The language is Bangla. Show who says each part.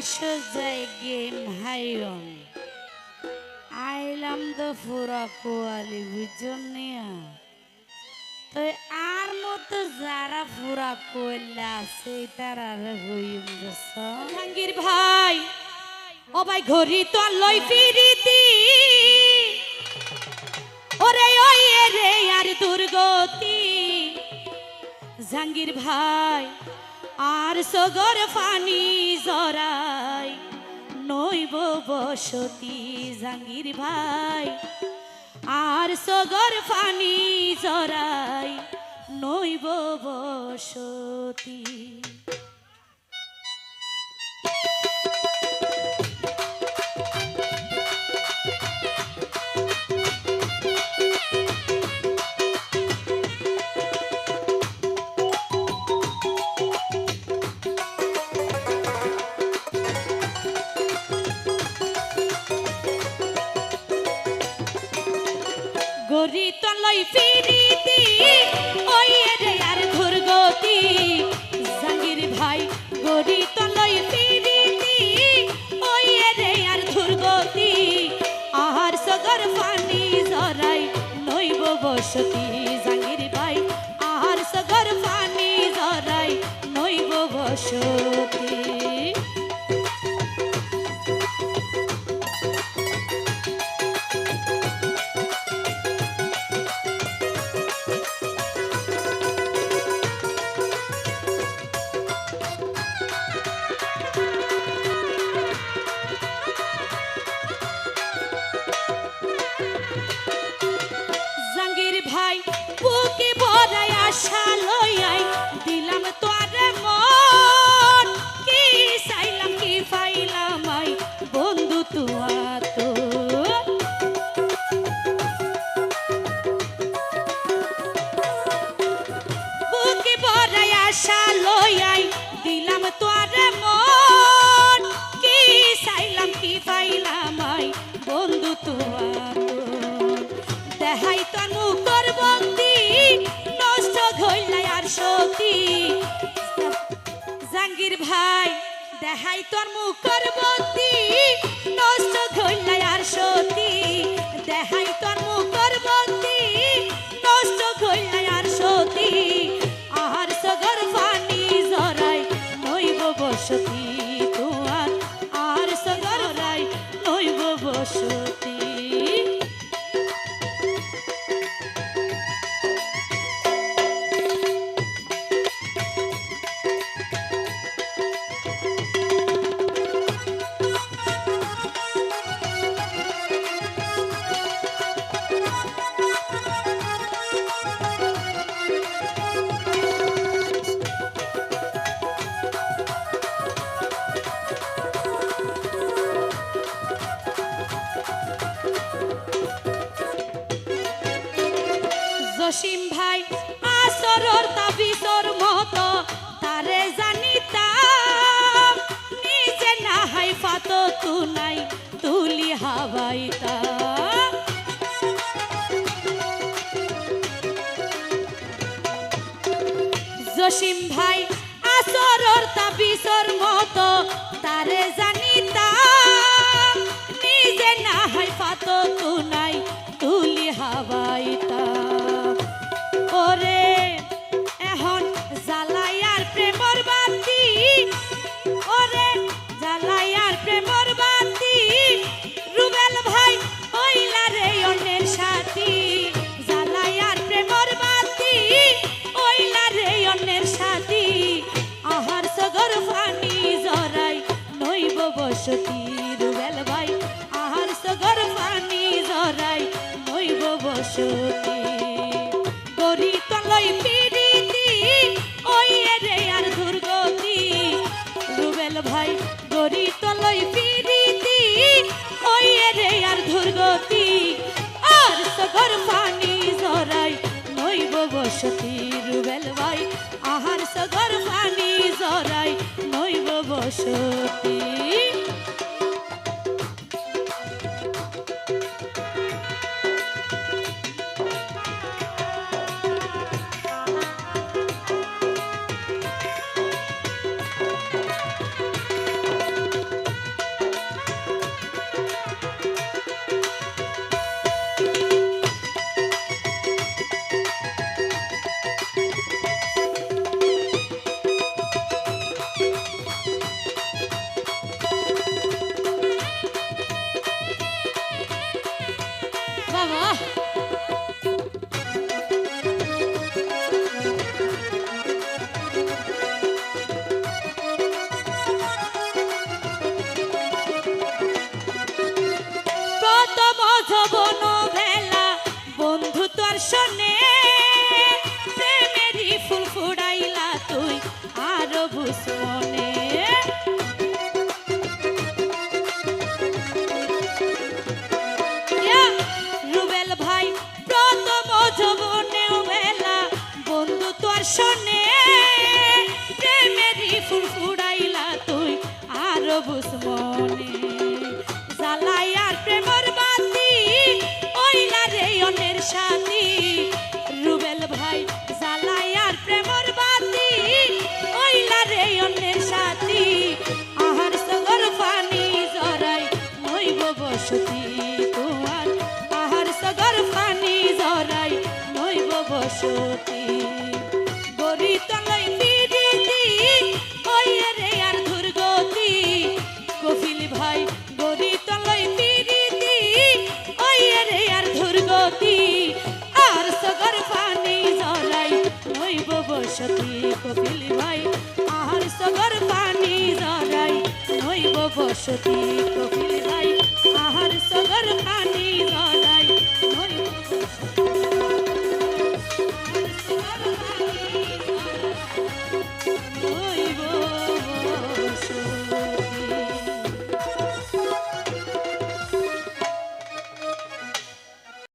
Speaker 1: should again hayon. আইলাম তো পুরা কোয়ালি বুঝছেন নিয়া তো আর মতো যারা পুরা কোয়ালা আছে তারা হইম জাহাঙ্গীর ভাই ও ভাই ঘড়ি তো লই ফিরিতি ওরে ওই রে আর দুর্গতি জাহাঙ্গীর ভাই আর সগর ফানি জরাই নইব বসতি জাহাঙ্গীর ভাই আর সগর ফানি জরাই নইব বসতি গরি তলই ফিরিতি ওই রে আর দুর্গতি জাহাঙ্গীর ভাই গরি তলই ফিরিতি ওই রে আর দুর্গতি আর সগর ফানি জরাই নইব বসতি জাহাঙ্গীর ভাই আর সগর ফানি জরাই নইব বসতি ভাই বুকে ভরাই আশা লইয়াই দিলাম তোরে মন কি চাইলাম কি পাইলাম আই বন্ধু তুয়া তো বুকে ভরাই আশা লইয়াই দিলাম তোরে মন কি চাইলাম কি পাইলাম আই বন্ধু তুয়া দেখাই তনু করবন্দি নষ্ট হইলাই আর সতী জাহাঙ্গীর ভাই দেখাই তোর মুখ করবন্দি নষ্ট হইলাই আর সতী দেখাই তোর মুখ করবন্দি নষ্ট হইলাই আর সতী আর সগর ফানি জরাই নইব বসতি তোমার আর সগর রাই নইব বসতি জসিম ভাই আসরর তাবিজর মতো তারে জানিতাম নিজে না হাই ফাত তুনাই তুলি হাওয়াইতা জসিম ভাই আসরর তাবিজর মতো তারে জানিতাম নিজে না হাই ফাত তুনাই তুলি হাওয়াইতা ওরে এখন জ্বালাইয়ার প্রেমর বাতি ওরে জ্বালাইয়ার প্রেমর বাতি রুবেল ভাই ওইলা রে অন্যের সাথী জ্বালাইয়ার প্রেমর বাতি ওইলা রে অন্যের সাথী আহার সগর ফানি জরাই নইব বসতি রুবেল ভাই আহার সগর ফানি জরাই নইব বসতি গরি তলই ফিরিতি ওই রে আর দুর্গতি রুবেল ভাই গরি তলই ফিরিতি ওই রে আর দুর্গতি আর সগর ফানি জরাই নইব বসতি রুবেল ভাই আহার সগর ফানি জরাই নইব বসতি বাবা প্রথম যৌবন বেলা বন্ধু তোর শোনে প্রেমেরই ফুল ফুড়াইলা তুই আরো বুঝমনে রুবেল ভাই প্রথম যৌবনে বেলা বন্ধু তোর শোনে প্রেমেরই ফুল ফুড়াইলা তুই আরো বুঝমনে জ্বালাই আর প্রেমর বাতি ওইলা রে অনের সাথী রুবেল ভাই জ্বালাই আর প্রেমর বাতি ওইলা রে অনের সাথী আহার সগর পানি জরাই নইব বসতি তোমার আহার সগর পানি জরাই নইব বসতি গরি তলাই পিরিতি ওই রে আর দুর্গতি কপিল ভাই গরি তলাই পিরিতি ওই রে আর দুর্গতি আর সগর পানি জরাই নইব বসতি কপিল ভাই আর সগর পানি জরাই নইব বসতি কপিল